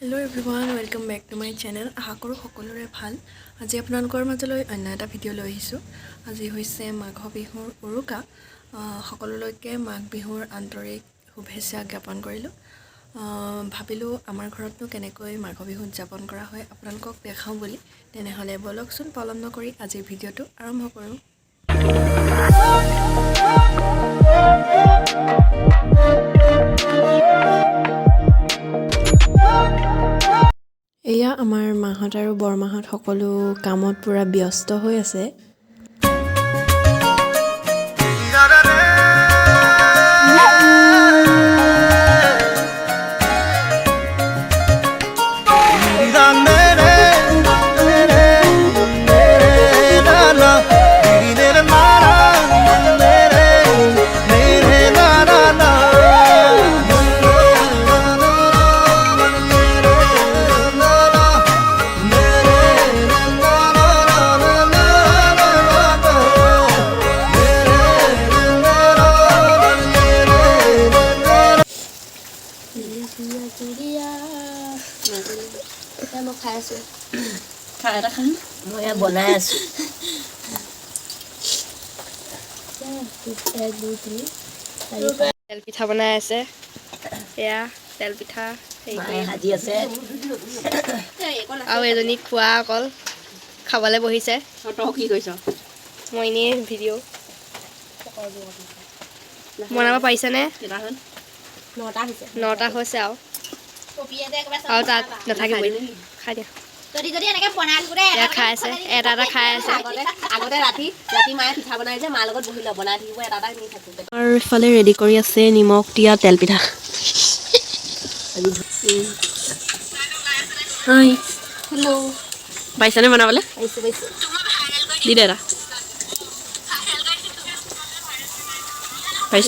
Hello everyone, welcome back to my channel. আশা কৰোঁ সকলোৰে ভাল। আজি আপোনালোকৰ মাজলৈ অন্য এটা ভিডিঅ' লৈ আহিছোঁ। আজি হৈছে মাঘ বিহুৰ উৰুকা। সকলোলৈকে মাঘ বিহুৰ আন্তৰিক শুভেচ্ছা জ্ঞাপন কৰিলোঁ। ভাবিলোঁ আমাৰ ঘৰতনো কেনেকৈ মাঘ বিহু উদযাপন কৰা হয় আপোনালোকক দেখাওঁ বুলি। তেনেহ'লে বলকচোন পলম নকৰি আজিৰ ভিডিঅ'টো আৰম্ভ কৰোঁ। এয়া আমাৰ মাহঁত আৰু বৰমাহঁত সকলো কামত পুৰা ব্যস্ত হৈ আছে। মই খাই আছোঁ। খাই এটা খাম। মই এয়া বনাই আছোঁ। 1 2 3 4 তেল পিঠা বনাই আছে। এয়া তেল পিঠা ভাজি আছে। আৰু এজনী খোৱা অকল খাবলৈ বহিছে। তই কি কৰিছ? মই এনেই ভিডিঅ' বনাব পাৰিছেনে? 9টা হৈছে আৰু তাত নাথাকিব। খাই দিয়া। যদি এনেকৈ বনাই খাই আছে। এটা খাই আছে। আগতে ৰাতি মায়ে পিঠা বনাই যে মাৰ লগত বহি লয় বনাই থাকিব এটা নি থাকোঁ। আৰু ইফালে ৰেডি কৰি আছে নিমখ দিয়া তেল পিঠা। হাই হেল্ল' পাইছানে বনাবলৈ? পাইছোঁ দি দে এটা। পাইছ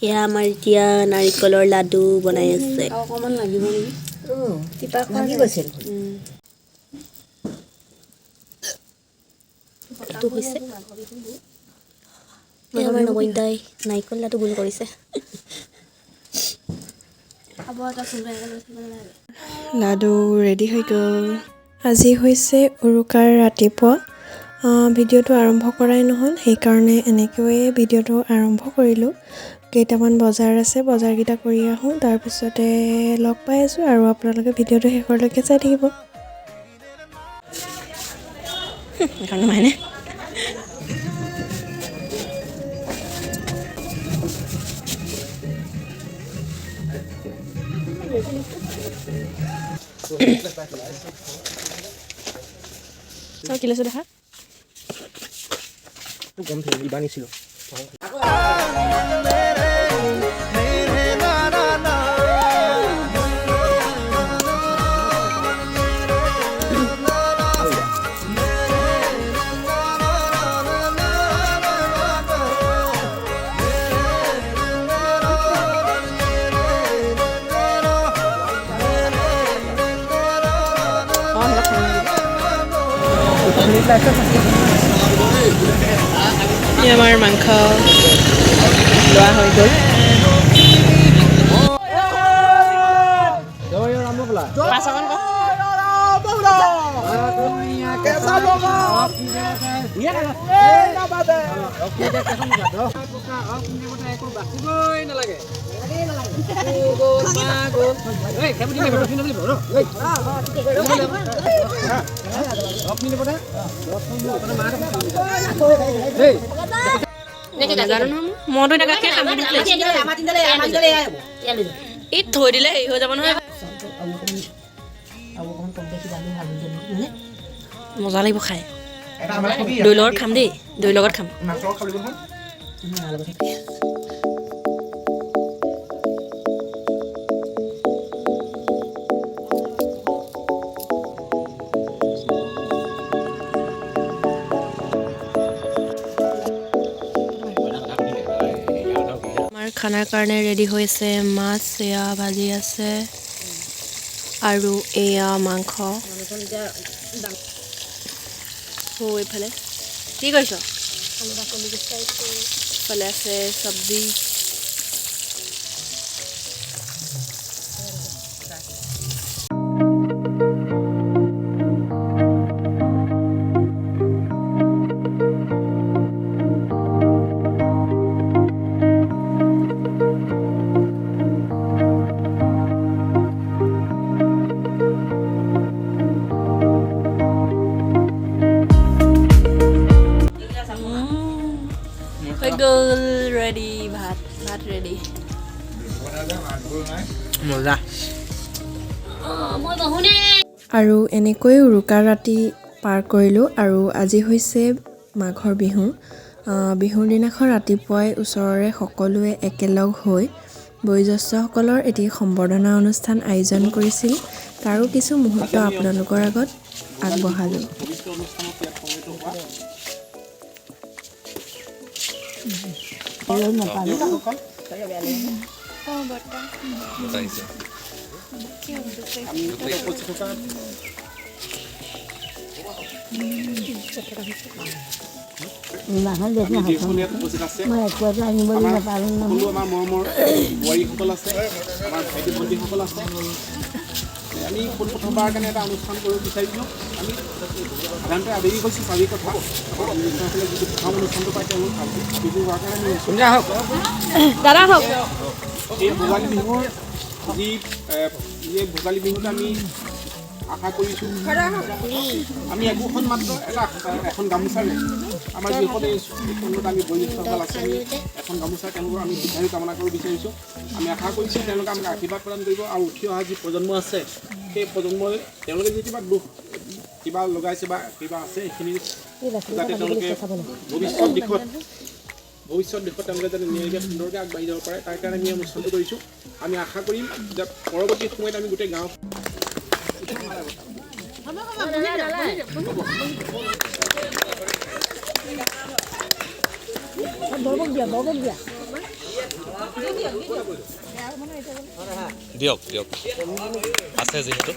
এয়া আমাৰ এতিয়া নাৰিকলৰ লাডু বনাই আছে। অকণমান লাগিব নেকি? আমাৰ নবন্তাই নাৰিকল লাডু গোল কৰিছে। লাডু ৰেডি হৈ গ'ল। আজি হৈছে উৰুকাৰ ৰাতিপুৱা। ভিডিঅ'টো আৰম্ভ কৰাই নহ'ল, সেইকাৰণে এনেকৈয়ে ভিডিঅ'টো আৰম্ভ কৰিলোঁ। কেইটামান বজাৰ আছে, বজাৰকেইটা কৰি আহোঁ, তাৰপিছতে লগ পাই আছোঁ আৰু আপোনালোকে ভিডিঅ'টো শেষলৈকে চাই থাকিব। এখন নহয়নে? কি লৈছোঁ দেখা? আমাৰ মাংস লোৱা হৈ গ'ল। মইতো এতিয়া এই থৈ দিলে হেৰি হৈ যাব নহয়। মজা লাগিব খাই। দৈ লগত খাম দেই, দৈ লগত খাম। খানাৰ কাৰণে ৰেডি হৈছে মাছ, এয়া ভাজি আছে আৰু এয়া মাংস। এইফালে কি কৰিছ এইফালে আছে চব্জি হৈ গ'ল ৰেডি ভাত ৰেডি মজা আৰু এনেকৈ উৰুকাৰ ৰাতি পাৰ কৰিলোঁ আৰু আজি হৈছে মাঘৰ বিহু বিহুৰ দিনাখন ৰাতিপুৱাই ওচৰৰে সকলোৱে একেলগ হৈ বয়োজ্যেষ্ঠসকলৰ এটি সম্বৰ্ধনা অনুষ্ঠান আয়োজন কৰিছিল তাৰো কিছু মুহূৰ্ত আপোনালোকৰ আগত আগবঢ়ালোঁ আমি প্ৰথমবাৰ কাৰণে এটা অনুষ্ঠান কৰিব বিচাৰিছোঁ আমি সাধাৰণতে আবেলি কৈছোঁ চাৰি কথা যিটো প্ৰথম অনুষ্ঠানটো পাই তেওঁলোক বিহু হোৱাৰ কাৰণে দাদা হওক এই ভোগালী বিহুৰ ভোগালী বিহুত আমি আশা কৰিছোঁ আমি একোখন মাত্ৰ এখন গামোচাৰে আমাৰ যিসকলে আমি বয়োজ্যেষ্ঠসকল আছে আমি এখন গামোচা তেওঁলোকৰ আমি দীৰ্ঘায়ু কামনা কৰিব বিচাৰিছোঁ আমি আশা কৰিছোঁ তেওঁলোকে আমাক আশীৰ্বাদ প্ৰদান কৰিব আৰু উঠি অহা যি প্ৰজন্ম আছে সেই প্ৰজন্মই তেওঁলোকে যি কিবা দুখ কিবা লগাইছে বা কিবা আছে সেইখিনি যাতে তেওঁলোকে ভৱিষ্যত দিশত তেওঁলোকে যাতে নিয়াৰিকৈ সুন্দৰকৈ আগবাঢ়ি যাব পাৰে তাৰ কাৰণে আমি অনুষ্ঠানটো কৰিছোঁ আমি আশা কৰিম যে পৰৱৰ্তী সময়ত আমি গোটেই গাঁও দিয়ক আছে যিহেতু